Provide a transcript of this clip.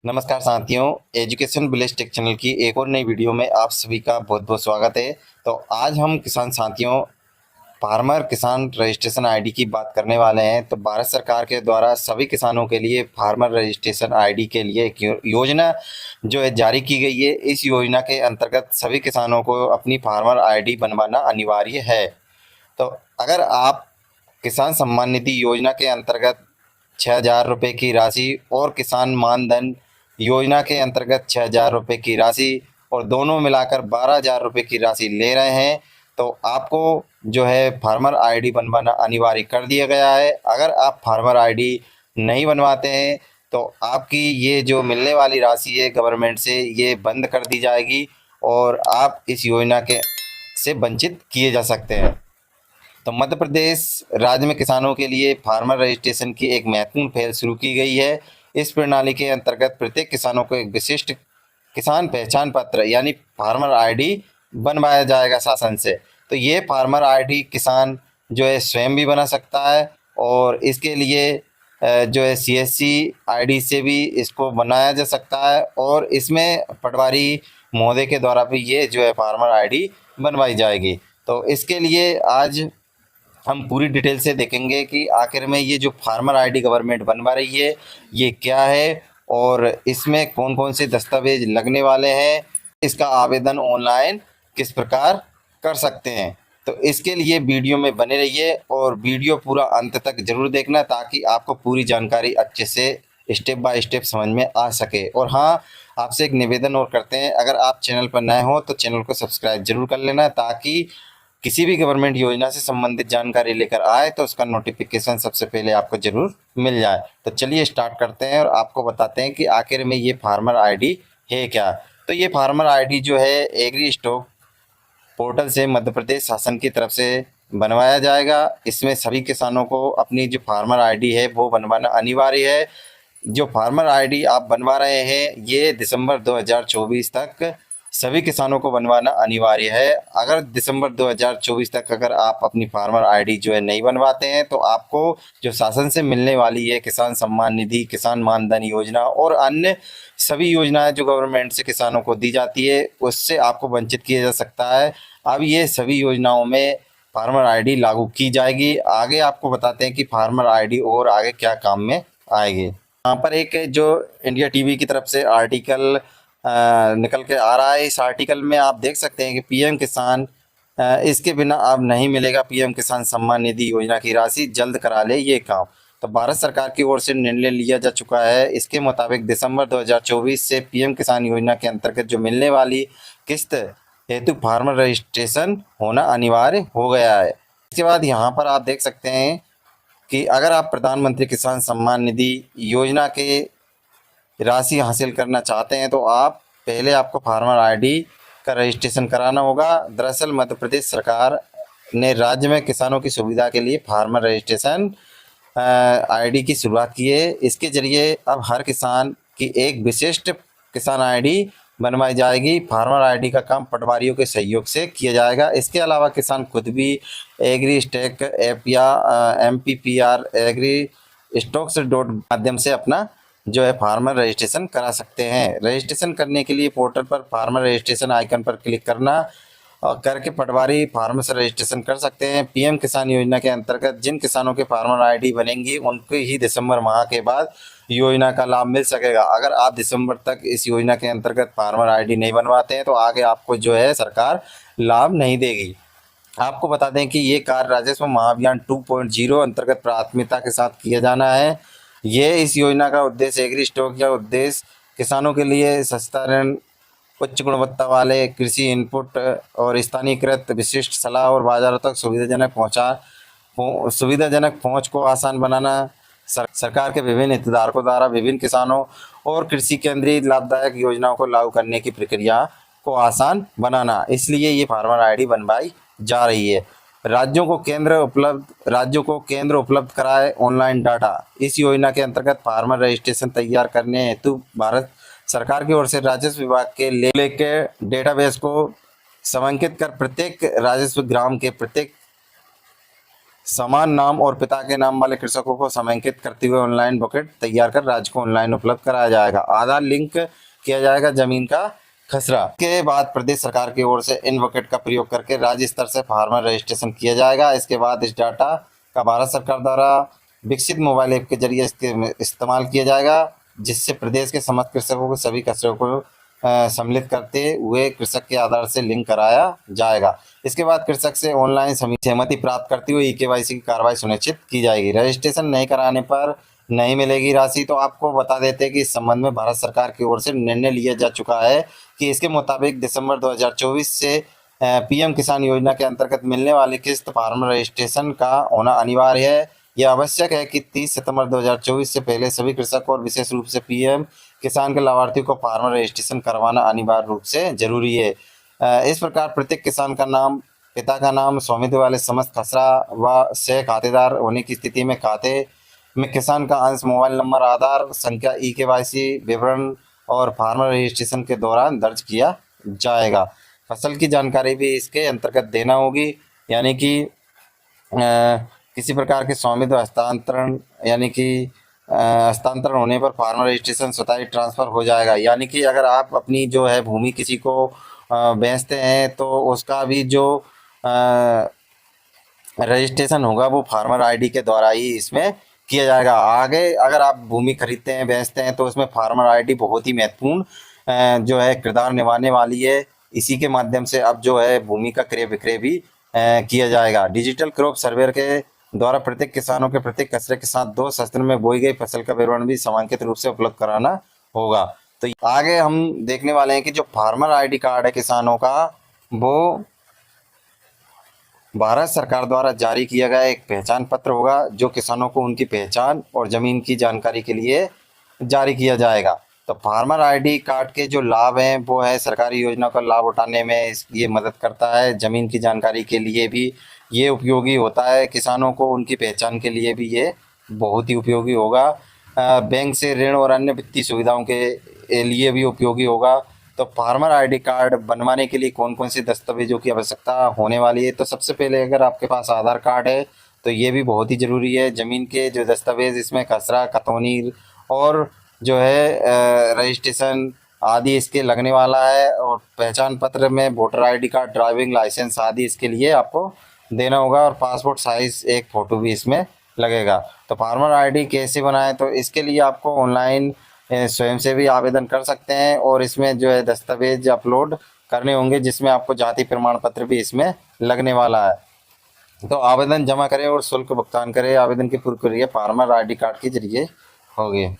नमस्कार साथियों, education village take channel की एक और नई वीडियो में आप सभी का बहुत बहुत स्वागत है। तो आज हम किसान साथियों फार्मर किसान रजिस्ट्रेशन आईडी की बात करने वाले हैं। तो भारत सरकार के द्वारा सभी किसानों के लिए फार्मर रजिस्ट्रेशन आईडी के लिए एक योजना जो है जारी की गई है। इस योजना के अंतर्गत सभी किसानों को अपनी फार्मर आईडी बनवाना अनिवार्य है। तो अगर आप किसान सम्मान निधि योजना के अंतर्गत 6,000 रुपये की राशि और किसान मानधन योजना के अंतर्गत 6,000 रुपये की राशि और दोनों मिलाकर 12,000 रुपये की राशि ले रहे हैं तो आपको जो है फार्मर आईडी बनवाना अनिवार्य कर दिया गया है। अगर आप फार्मर आईडी नहीं बनवाते हैं तो आपकी ये जो मिलने वाली राशि है गवर्नमेंट से ये बंद कर दी जाएगी और आप इस योजना के से वंचित किए जा सकते हैं। तो मध्य प्रदेश राज्य में किसानों के लिए फार्मर रजिस्ट्रेशन की एक महत्वपूर्ण पहल शुरू की गई है। इस प्रणाली के अंतर्गत प्रत्येक किसानों को एक विशिष्ट किसान पहचान पत्र यानी फार्मर आईडी बनवाया जाएगा शासन से। तो ये फार्मर आईडी किसान जो है स्वयं भी बना सकता है और इसके लिए जो है सीएससी आईडी से भी इसको बनाया जा सकता है और इसमें पटवारी महोदय के द्वारा भी ये जो है फार्मर आईडी बनवाई जाएगी। तो इसके लिए आज हम पूरी डिटेल से देखेंगे कि आखिर में ये जो फार्मर आईडी गवर्नमेंट बनवा रही है ये क्या है और इसमें कौन कौन से दस्तावेज लगने वाले हैं, इसका आवेदन ऑनलाइन किस प्रकार कर सकते हैं। तो इसके लिए वीडियो में बने रहिए और वीडियो पूरा अंत तक जरूर देखना ताकि आपको पूरी जानकारी अच्छे से स्टेप बाय स्टेप समझ में आ सके। और हाँ, आपसे एक निवेदन और करते हैं, अगर आप चैनल पर नए हो तो चैनल को सब्सक्राइब जरूर कर लेना ताकि किसी भी गवर्नमेंट योजना से संबंधित जानकारी लेकर आए तो उसका नोटिफिकेशन सबसे पहले आपको जरूर मिल जाए। तो चलिए स्टार्ट करते हैं और आपको बताते हैं कि आखिर में ये फार्मर आईडी है क्या। तो ये फार्मर आईडी जो है एग्री स्टॉक पोर्टल से मध्य प्रदेश शासन की तरफ से बनवाया जाएगा। इसमें सभी किसानों को अपनी जो फार्मर आईडी है वो बनवाना अनिवार्य है। जो फार्मर आईडी आप बनवा रहे हैं ये दिसंबर 2024 तक सभी किसानों को बनवाना अनिवार्य है। अगर दिसंबर 2024 तक अगर आप अपनी फार्मर आईडी जो है नहीं बनवाते हैं तो आपको जो शासन से मिलने वाली है किसान सम्मान निधि, किसान मानधन योजना और अन्य सभी योजनाएं जो गवर्नमेंट से किसानों को दी जाती है उससे आपको वंचित किया जा सकता है। अब ये सभी योजनाओं में फार्मर आईडी लागू की जाएगी। आगे आपको बताते हैं कि फार्मर आईडी और आगे क्या काम में आएगी। यहाँ पर एक जो इंडिया टीवी की तरफ से आर्टिकल निकल के आ रहा है। इस आर्टिकल में आप देख सकते हैं कि पीएम किसान इसके बिना अब नहीं मिलेगा पीएम किसान सम्मान निधि योजना की राशि, जल्द करा ले ये काम। तो भारत सरकार की ओर से निर्णय लिया जा चुका है। इसके मुताबिक दिसंबर 2024 से पीएम किसान योजना के अंतर्गत जो मिलने वाली किस्त हेतु फार्मर रजिस्ट्रेशन होना अनिवार्य हो गया है। इसके बाद यहाँ पर आप देख सकते हैं कि अगर आप प्रधानमंत्री किसान सम्मान निधि योजना के राशि हासिल करना चाहते हैं तो आप पहले आपको फार्मर आईडी का रजिस्ट्रेशन कराना होगा। दरअसल मध्य प्रदेश सरकार ने राज्य में किसानों की सुविधा के लिए फार्मर रजिस्ट्रेशन आईडी की शुरुआत की है। इसके जरिए अब हर किसान की एक विशिष्ट किसान आईडी बनवाई जाएगी। फार्मर आईडी का काम पटवारियों के सहयोग से किया जाएगा। इसके अलावा किसान खुद भी एग्री स्टैक ऐप या MPPR एग्री स्टॉक्स डॉट माध्यम से अपना जो है फार्मर रजिस्ट्रेशन करा सकते हैं। रजिस्ट्रेशन करने के लिए पोर्टल पर फार्मर रजिस्ट्रेशन आइकन पर क्लिक करना और करके पटवारी फार्मर से रजिस्ट्रेशन कर सकते हैं। पीएम किसान योजना के अंतर्गत जिन किसानों के फार्मर आईडी बनेंगी उनको ही दिसंबर माह के बाद योजना का लाभ मिल सकेगा। अगर आप दिसंबर तक इस योजना के अंतर्गत फार्मर आईडी नहीं बनवाते हैं तो आगे आपको जो है सरकार लाभ नहीं देगी। आपको बता दें कि ये कार्य राजस्व महाअभियान 2.0 अंतर्गत प्राथमिकता के साथ किया जाना है। ये इस योजना का उद्देश्य एग्री स्टॉक या उद्देश्य किसानों के लिए सस्ता ऋण, उच्च गुणवत्ता वाले कृषि इनपुट और स्थानीयकृत विशिष्ट सलाह और बाजारों तक सुविधाजनक पहुंच को आसान बनाना। सरकार के विभिन्न हितधारकों द्वारा विभिन्न किसानों और कृषि केंद्रीय लाभदायक योजनाओं को लागू करने की प्रक्रिया को आसान बनाना, इसलिए ये फार्मर आईडी बनवाई जा रही है। राज्यों को केंद्र उपलब्ध कराए ऑनलाइन डाटा। इस योजना के अंतर्गत फार्मर रजिस्ट्रेशन तैयार करने हेतु भारत सरकार की ओर से राजस्व विभाग के लेके डेटाबेस को समंकित कर प्रत्येक राजस्व ग्राम के प्रत्येक समान नाम और पिता के नाम वाले कृषकों को समेकित करते हुए ऑनलाइन बुकेट तैयार कर राज्य को ऑनलाइन उपलब्ध कराया जाएगा। आधार लिंक किया जाएगा जमीन का खसरा के बाद प्रदेश सरकार की ओर से इन बुकेट का प्रयोग करके राज्य स्तर से फार्मर रजिस्ट्रेशन किया जाएगा। इसके बाद इस डाटा का भारत सरकार द्वारा विकसित मोबाइल ऐप के जरिए इसके इस्तेमाल किया जाएगा, जिससे प्रदेश के समस्त कृषकों को सभी खसरों को सम्मिलित करते हुए कृषक के आधार से लिंक कराया जाएगा। इसके बाद कृषक से ऑनलाइन सहमति प्राप्त करते हुए केवाईसी की कार्रवाई सुनिश्चित की जाएगी। रजिस्ट्रेशन नहीं कराने पर नहीं मिलेगी राशि। तो आपको बता देते हैं कि इस संबंध में भारत सरकार की ओर से निर्णय लिया जा चुका है कि इसके मुताबिक दिसंबर 2024 से पीएम किसान योजना के अंतर्गत मिलने वाली किस्त फार्मर रजिस्ट्रेशन का होना अनिवार्य है। यह आवश्यक है कि 30 सितंबर 2024 से पहले सभी कृषक और विशेष रूप से पीएम किसान के लाभार्थियों को फार्मर रजिस्ट्रेशन करवाना अनिवार्य रूप से जरूरी है। इस प्रकार प्रत्येक किसान का नाम, पिता का नाम, स्वामित्व वाले समस्त खसरा व से खातेदार होने की स्थिति में खाते में किसान का अंश, मोबाइल नंबर, आधार संख्या, केवाईसी विवरण और फार्मर रजिस्ट्रेशन के दौरान दर्ज किया जाएगा। फसल की जानकारी भी इसके अंतर्गत देना होगी, यानी कि किसी प्रकार के स्वामित्व हस्तांतरण यानी कि हस्तांतरण होने पर फार्मर रजिस्ट्रेशन स्वतः ही ट्रांसफ़र हो जाएगा। यानी कि अगर आप अपनी जो है भूमि किसी को बेचते हैं तो उसका भी जो रजिस्ट्रेशन होगा वो फार्मर आईडी के द्वारा ही इसमें किया जाएगा। आगे अगर आप भूमि खरीदते हैं, बेचते हैं तो उसमें फार्मर आईडी बहुत ही महत्वपूर्ण जो है किरदार निभाने वाली है। इसी के माध्यम से अब जो है भूमि का क्रय विक्रय भी किया जाएगा। डिजिटल क्रॉप सर्वेयर के द्वारा प्रत्येक किसानों के प्रत्येक खसरे के साथ 2 सत्र में बोई गई फसल का विवरण भी समांकित रूप से उपलब्ध कराना होगा। तो आगे हम देखने वाले हैं कि जो फार्मर आईडी कार्ड है किसानों का, वो भारत सरकार द्वारा जारी किया गया एक पहचान पत्र होगा, जो किसानों को उनकी पहचान और ज़मीन की जानकारी के लिए जारी किया जाएगा। तो फार्मर आईडी कार्ड के जो लाभ हैं वो है सरकारी योजना का लाभ उठाने में ये मदद करता है। ज़मीन की जानकारी के लिए भी ये उपयोगी होता है। किसानों को उनकी पहचान के लिए भी ये बहुत ही उपयोगी होगा। बैंक से ऋण और अन्य वित्तीय सुविधाओं के लिए भी उपयोगी होगा। तो फार्मर आईडी कार्ड बनवाने के लिए कौन कौन से दस्तावेजों की आवश्यकता होने वाली है? तो सबसे पहले अगर आपके पास आधार कार्ड है तो ये भी बहुत ही ज़रूरी है। ज़मीन के जो दस्तावेज इसमें खसरा, खतौनी और जो है रजिस्ट्रेशन आदि इसके लगने वाला है। और पहचान पत्र में voter ID card, driving licence आदि इसके लिए आपको देना होगा। और पासपोर्ट साइज़ एक फ़ोटो भी इसमें लगेगा। तो फार्मर आईडी कैसे बनाएं? तो इसके लिए आपको ऑनलाइन स्वयं से भी आवेदन कर सकते हैं और इसमें जो है दस्तावेज अपलोड करने होंगे, जिसमें आपको जाति प्रमाण पत्र भी इसमें लगने वाला है। तो आवेदन जमा करें और शुल्क भुगतान करें। आवेदन की पूरी प्रक्रिया फार्मर आईडी कार्ड के जरिए होगी।